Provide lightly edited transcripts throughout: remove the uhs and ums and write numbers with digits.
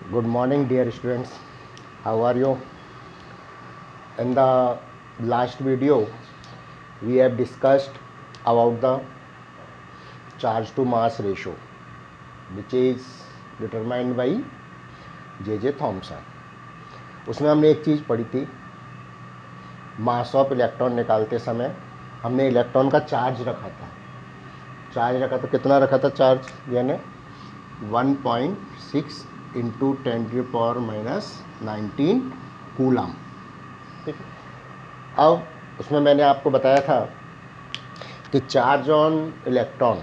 Good morning, dear students. How are you? In the last video, we have discussed about the charge to mass ratio, which is determined by J.J. Thomson. उसमें हमने एक चीज़ पढ़ी थी, mass of electron निकालते समय हमने electron का charge रखा था। कितना रखा था चार्ज, यानी 1.6 इंटू 10⁻⁻19 कूलम। ठीक है, अब उसमें मैंने आपको बताया था कि charge on electron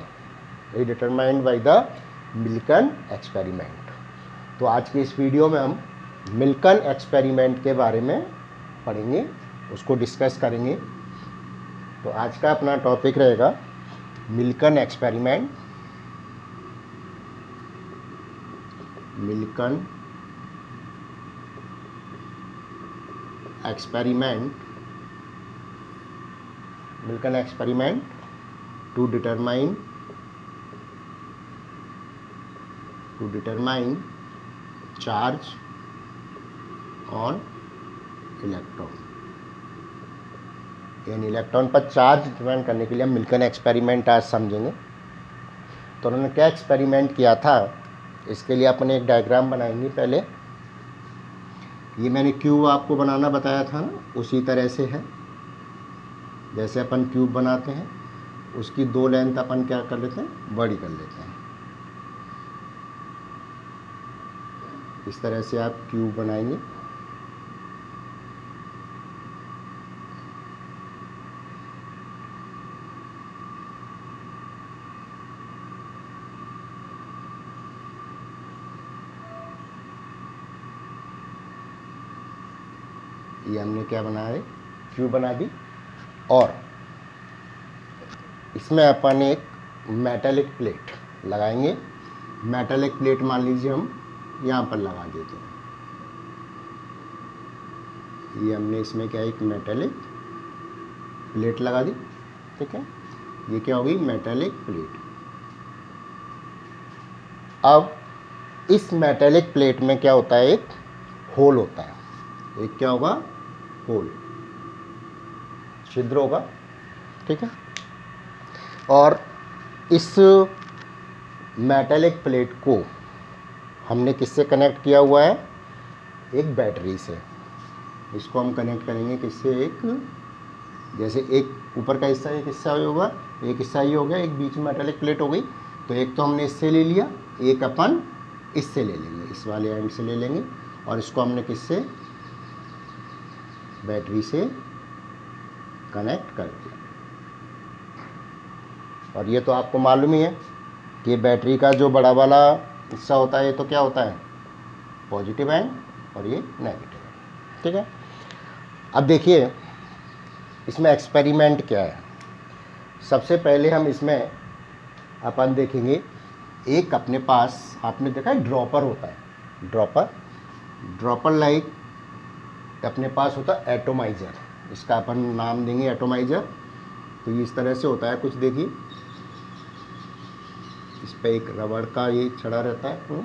is determined by the Millikan experiment. तो आज की इस वीडियो में हम मिल्कन एक्सपेरिमेंट के बारे में पढ़ेंगे, उसको डिस्कस करेंगे। तो आज का अपना टॉपिक रहेगा Millikan experiment. Millikan experiment to determine charge on electron. यानी इलेक्ट्रॉन पर चार्ज डिटरमाइन करने के लिए हम मिल्कन एक्सपेरिमेंट आज समझेंगे। तो उन्होंने क्या एक्सपेरिमेंट किया था, इसके लिए अपने एक डायग्राम बनाएंगे। पहले ये मैंने क्यूब आपको बनाना बताया था ना, उसी तरह से है जैसे अपन क्यूब बनाते हैं। उसकी दो लेंथ अपन क्या कर लेते हैं, बड़ी कर लेते हैं। इस तरह से आप क्यूब बनाएंगे। ये हमने क्या बनाया है, क्यूब बना दी। और इसमें अपन एक मेटालिक प्लेट लगाएंगे। मेटालिक प्लेट मान लीजिए हम यहाँ पर लगा देते हैं। ये हमने इसमें क्या, एक मेटालिक प्लेट लगा दी। ठीक है, ये क्या होगी, मेटालिक प्लेट। अब इस मेटालिक प्लेट में क्या होता है, एक होल होता है। एक क्या होगा, होल, छिद्र होगा। ठीक है, और इस मेटालिक प्लेट को हमने किससे कनेक्ट किया हुआ है, एक बैटरी से। इसको हम कनेक्ट करेंगे किससे, एक, जैसे एक ऊपर का हिस्सा, एक हिस्सा होगा, एक हिस्सा ये हो गया, एक बीच में मेटालिक प्लेट हो गई। तो एक तो हमने इससे ले लिया, एक अपन इससे ले लेंगे, इस वाले एंड से ले लेंगे। और इसको हमने किससे, बैटरी से कनेक्ट कर दिया। और ये तो आपको मालूम ही है कि बैटरी का जो बड़ा वाला हिस्सा होता है, ये तो क्या होता है, पॉजिटिव एंड, और ये नेगेटिव एंड। ठीक है, अब देखिए इसमें एक्सपेरिमेंट क्या है। सबसे पहले हम इसमें अपन देखेंगे, एक अपने पास आपने देखा है ड्रॉपर होता है, ड्रॉपर लाइक अपने पास होता है एटोमाइजर। इसका अपन नाम देंगे एटोमाइजर। तो ये इस तरह से होता है कुछ, देखिए इस पे एक रबड़ का ये छड़ा रहता है,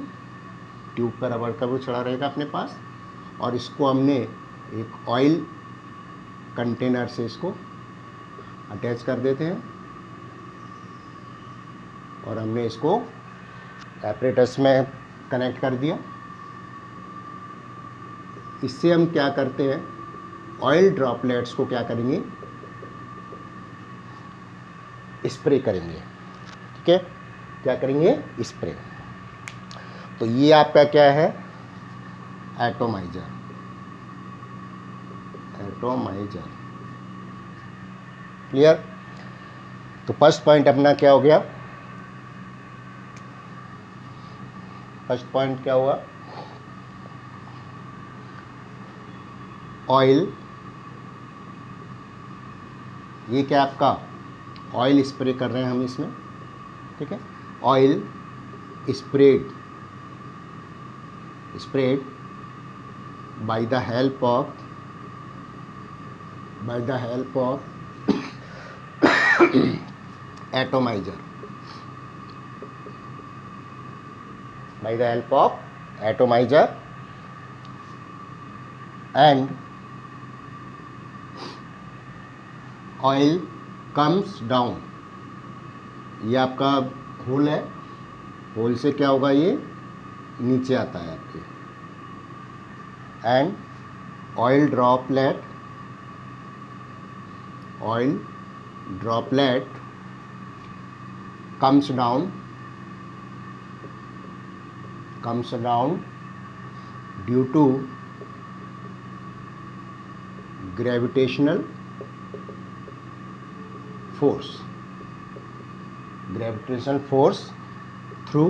ट्यूब का रबड़ का वो छड़ा रहेगा अपने पास। और इसको हमने एक ऑयल कंटेनर से इसको अटैच कर देते हैं। और हमने इसको एपरेटस में कनेक्ट कर दिया। इससे हम क्या करते हैं, ऑयल ड्रॉपलेट्स को क्या करेंगे, स्प्रे करेंगे। ठीक है, क्या करेंगे, स्प्रे। तो ये आपका क्या है, एटोमाइजर। क्लियर। तो फर्स्ट पॉइंट अपना क्या हो गया, फर्स्ट पॉइंट क्या हुआ, ऑयल। ये क्या आपका ऑयल स्प्रे कर रहे हैं हम इसमें। ठीक है, oil spread by the help of atomizer, by the help of atomizer and oil comes down. ये आपका होल है, होल से क्या होगा, ये नीचे आता है आपके, and oil droplet comes down due to gravitational force through,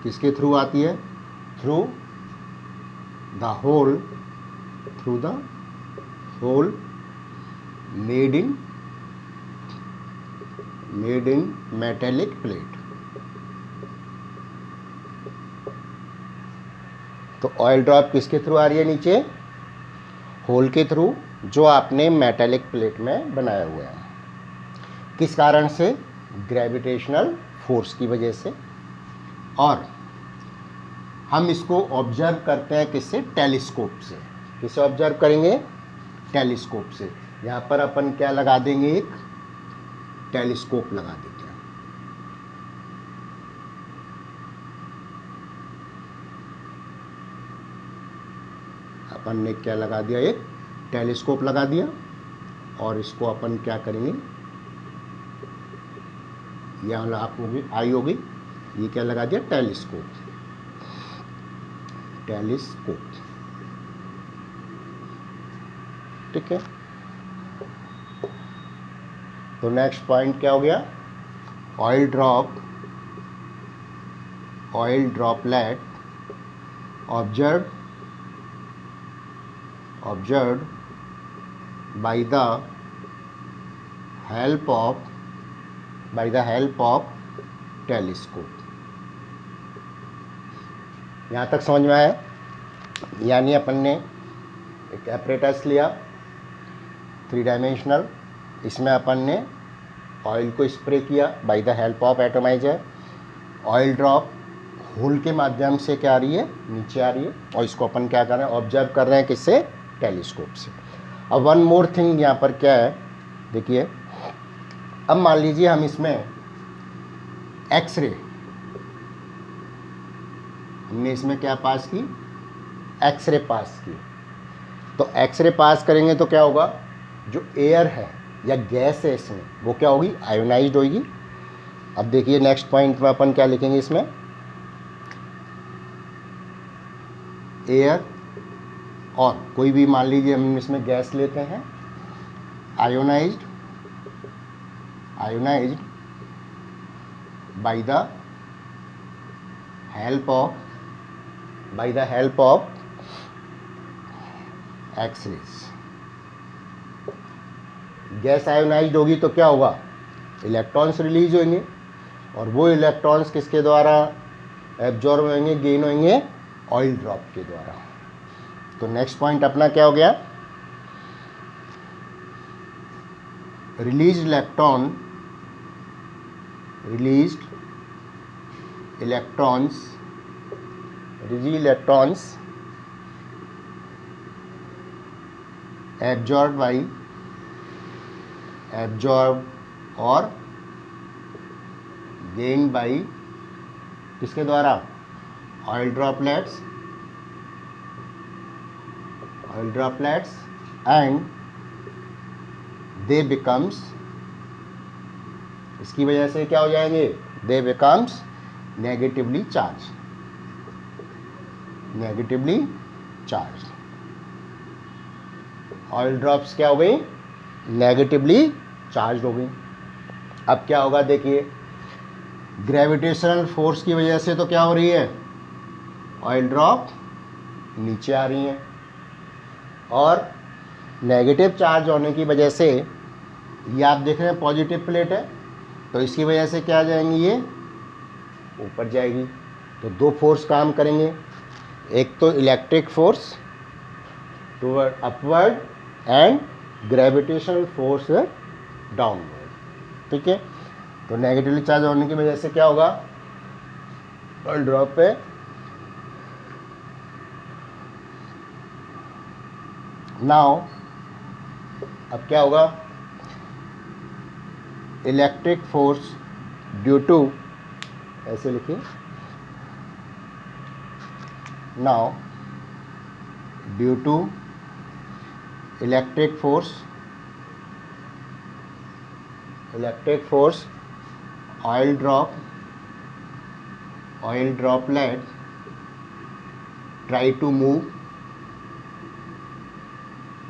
किसके थ्रू आती है, through the hole made in metallic plate. तो ऑयल ड्रॉप किसके थ्रू आ रही है, नीचे होल के थ्रू जो आपने मेटेलिक प्लेट में बनाया हुआ है. किस कारण से, ग्रेविटेशनल फोर्स की वजह से. और हम इसको ऑब्जर्व करते हैं किससे, टेलीस्कोप से. किसे ऑब्जर्व करेंगे, टेलीस्कोप से. यहाँ पर अपन क्या लगा देंगे, एक टेलीस्कोप लगा देते हैं. अपन ने क्या लगा दिया, एक टेलीस्कोप लगा दिया. और इसको अपन क्या करेंगे, यहाँ आप होगी आई होगी, ये क्या लगा दिया, टेलीस्कोप. ठीक है. तो नेक्स्ट पॉइंट क्या हो गया, oil droplet observed by the help of telescope. यहाँ तक समझ में आया. यानी अपन ने एक एपरेटस लिया 3 डायमेंशनल, इसमें अपन ने ऑयल को स्प्रे किया by the help of atomizer. Oil drop hole के माध्यम से क्या आ रही है, नीचे आ रही है. और इसको अपन क्या कर रहे हैं, ऑब्जर्व कर रहे हैं किससे, टेलीस्कोप से. अब वन मोर थिंग यहाँ पर क्या है, देखिए. अब मान लीजिए हम इसमें एक्सरे, हमने इसमें क्या पास की, एक्सरे पास की. तो एक्सरे पास करेंगे तो क्या होगा, जो एयर है या गैस है इसमें, वो क्या होगी, आयोनाइज्ड होगी. अब देखिए नेक्स्ट पॉइंट में अपन क्या लिखेंगे, इसमें एयर, और कोई भी मान लीजिए हम इसमें गैस लेते हैं, ionized by the help of X-rays. Gas ionized होगी तो क्या होगा, इलेक्ट्रॉन्स रिलीज होंगे. और वो इलेक्ट्रॉन्स किसके द्वारा एब्जॉर्ब होंगे, गेन होंगे, ऑयल ड्रॉप के द्वारा. तो नेक्स्ट पॉइंट अपना क्या हो गया, रिलीज्ड इलेक्ट्रॉन्स एब्जॉर्ब और गेन बाई किसके द्वारा, oil droplets and they becomes, इसकी वजह से क्या हो जाएंगे, दे becomes negatively charge. Oil drops क्या हो गई, नेगेटिवली चार्ज हो गई. अब क्या होगा, देखिए ग्रेविटेशनल फोर्स की वजह से तो क्या हो रही है, ऑयल ड्रॉप नीचे आ रही हैं. और नेगेटिव चार्ज होने की वजह से, ये आप देख रहे हैं पॉजिटिव प्लेट है, तो इसकी वजह से क्या आ जाएंगी, ये ऊपर जाएगी. तो दो फोर्स काम करेंगे, एक तो electric force toward upward and gravitational force downward. ठीक है. तो नेगेटिवली चार्ज होने की वजह से क्या होगा, ऑयल ड्रॉप पे नाउ अब क्या होगा, इलेक्ट्रिक फोर्स ड्यू टू, ऐसे लिखिए, now due to electric force oil droplet try to move,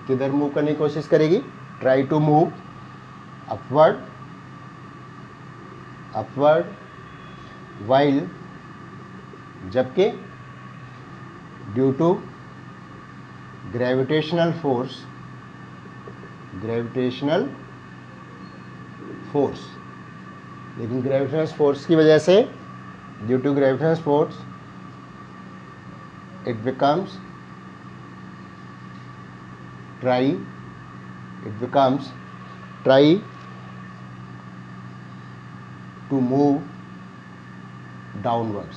किधर मूव करने की कोशिश करेगी, try to move upward while, जबकि ड्यू टू ग्रेविटेशनल फोर्स, लेकिन ग्रेविटेशनल फोर्स की वजह से, due to gravitational force it becomes try to move downwards.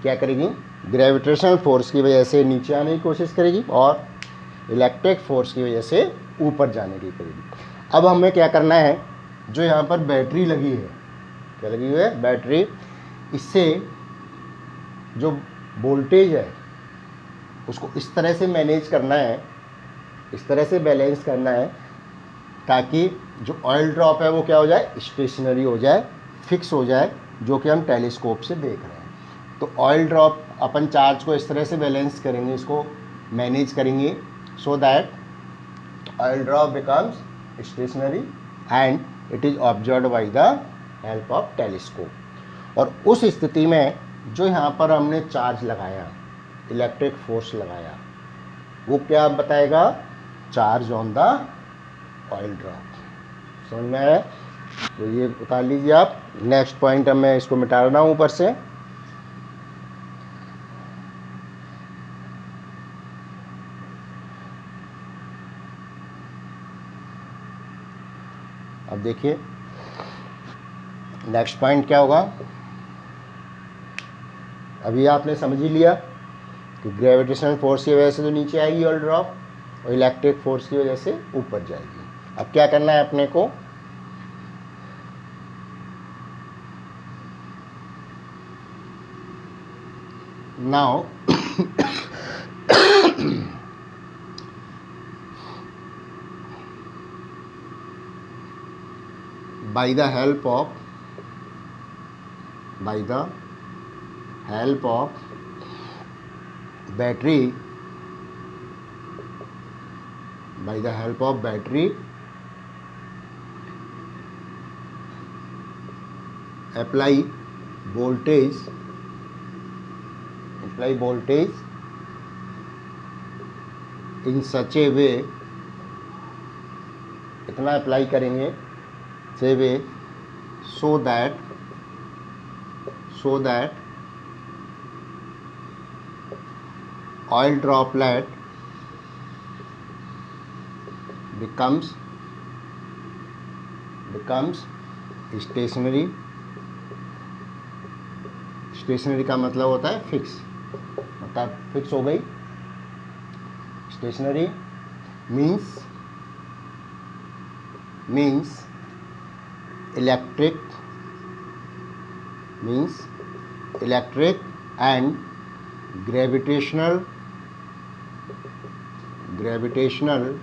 क्या करेगी, ग्रेविटेशनल फोर्स की वजह से नीचे आने की कोशिश करेगी और इलेक्ट्रिक फोर्स की वजह से ऊपर जाने की करेगी। अब हमें क्या करना है, जो यहाँ पर बैटरी लगी है, क्या लगी हुई है, बैटरी, इससे जो वोल्टेज है उसको इस तरह से मैनेज करना है, इस तरह से बैलेंस करना है ताकि जो ऑयल ड्रॉप है वो क्या हो जाए, स्टेशनरी हो जाए, फिक्स हो जाए, जो कि हम टेलीस्कोप से देख रहे हैं। तो ऑयल ड्रॉप अपन चार्ज को इस तरह से बैलेंस करेंगे, इसको मैनेज करेंगे, so that oil drop becomes stationary and it is observed by the help of telescope. और उस स्थिति में जो यहाँ पर हमने चार्ज लगाया, इलेक्ट्रिक फोर्स लगाया, वो क्या बताएगा, charge on the oil drop. समझ में आया, तो ये उतार लीजिए आप। नेक्स्ट पॉइंट अब मैं इसको मिटा रहा हूँ ऊपर से। अब देखिए नेक्स्ट पॉइंट क्या होगा, अभी आपने समझ ही लिया कि ग्रेविटेशनल फोर्स की वजह से तो नीचे आएगी ऑयल ड्रॉप और इलेक्ट्रिक फोर्स की वजह से ऊपर जाएगी। अब क्या करना है अपने को, now by the help of battery, apply voltage in such a way, इतना अप्लाई करेंगे से वे, so that oil droplet becomes stationary का मतलब होता है फिक्स, मतलब फिक्स हो गई। Stationary means electric and gravitational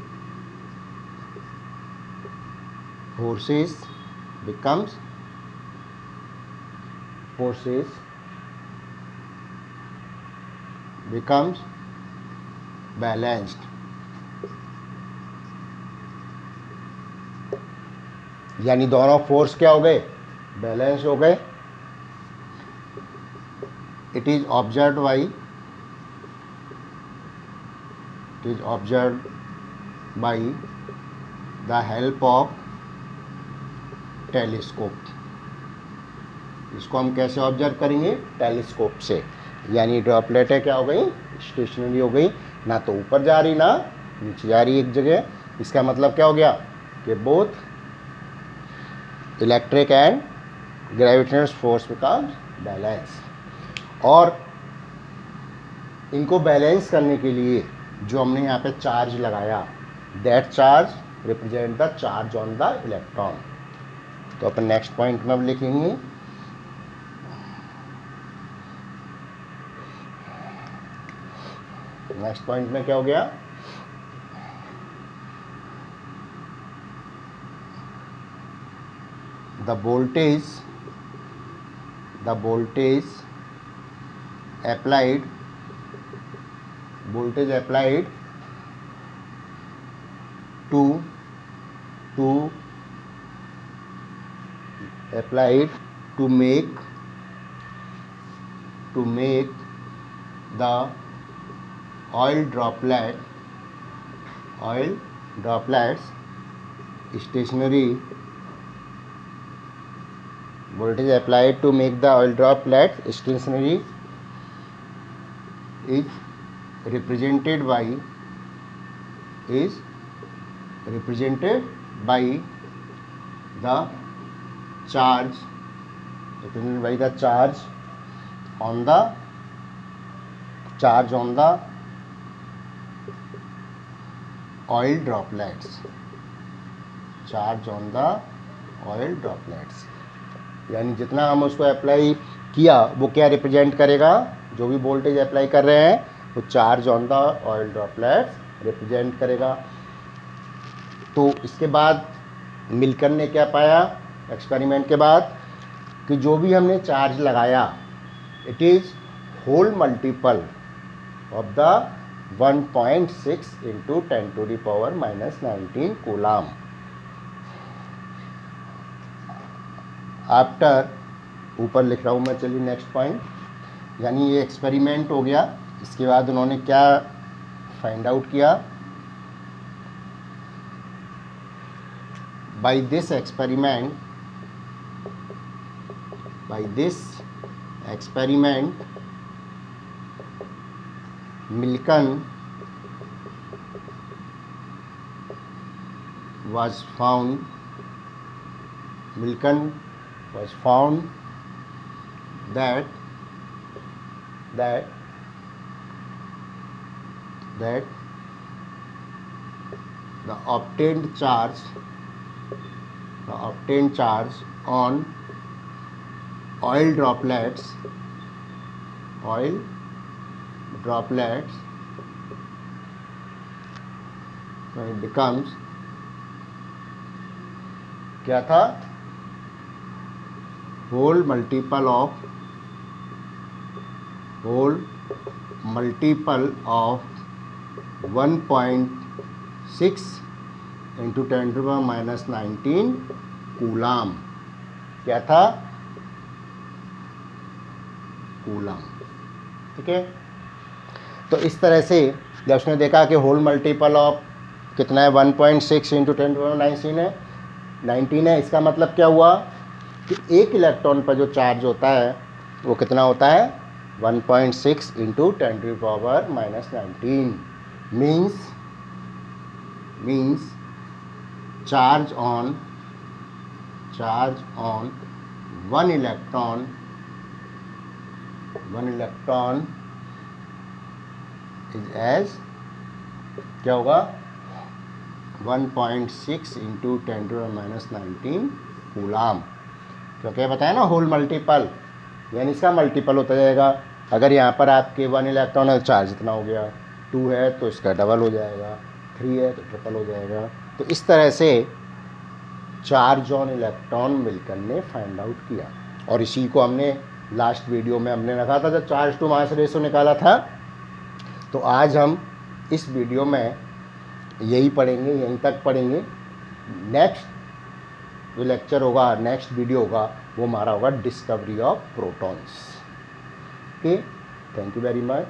forces becomes balanced, यानी दोनों फोर्स क्या हो गए, बैलेंस हो गए। It is observed by the help of telescope. इसको हम कैसे ऑब्जर्व करेंगे, टेलीस्कोप से। यानी ड्रॉपलेटें क्या हो गई, स्टेशनरी हो गई, ना तो ऊपर जा रही ना नीचे जा रही एक जगह। इसका मतलब क्या हो गया कि both electric and gravitational force becomes balance. और इनको बैलेंस करने के लिए जो हमने यहाँ पे चार्ज लगाया, that charge represent the charge on the electron. तो अपन नेक्स्ट पॉइंट में अब लिखेंगे, नेक्स्ट पॉइंट में क्या हो गया, the voltage applied to make the oil droplets stationary, voltage applied to make the oil droplets stationary is represented by the charge on the oil droplets, यानी जितना हम उसको अप्लाई किया वो क्या रिप्रेजेंट करेगा, जो भी वोल्टेज अप्लाई कर रहे हैं वो charge on the oil droplets represent करेगा। तो इसके बाद मिल्कन ने क्या पाया एक्सपेरिमेंट के बाद, कि जो भी हमने चार्ज लगाया it is whole multiple of the 1.6 into 10⁻⁻⁹ coulomb. After, ऊपर लिख रहा हूँ मैं, चलिए नेक्स्ट पॉइंट, यानी ये एक्सपेरिमेंट हो गया। इसके बाद उन्होंने क्या फाइंड आउट किया, by this experiment Millikan was found that the obtained charge on oil droplets becomes, क्या था, whole multiple of 1.6 into 10⁻⁻⁹ coulomb. क्या था, कूलाम। ठीक है, तो इस तरह से जब उसने देखा कि होल मल्टीपल ऑफ कितना है 1.6 इंटू 10⁻⁹ है, इसका मतलब क्या हुआ कि एक इलेक्ट्रॉन पर जो चार्ज होता है वो कितना होता है 1.6 into 10⁻⁻⁹ means charge on one electron is as, क्या होगा 1.6 इंटू 10⁻⁻⁹ कूलाम। क्योंकि बताया ना होल मल्टीपल, यानी इसका मल्टीपल होता जाएगा। अगर यहाँ पर आपके 1 इलेक्ट्रॉन है चार्ज इतना हो गया, 2 है तो इसका डबल हो जाएगा, 3 है तो ट्रिपल हो जाएगा। तो इस तरह से चार्ज ऑन इलेक्ट्रॉन मिल्कन ने फाइंड आउट किया, और इसी को हमने लास्ट वीडियो में हमने रखा था जब चार्ज टू मास रेशो निकाला था। तो आज हम इस वीडियो में यही पढ़ेंगे, यहीं तक पढ़ेंगे। नेक्स्ट जो लेक्चर होगा, नेक्स्ट वीडियो होगा, वो हमारा होगा discovery of protons. Okay, thank you very much.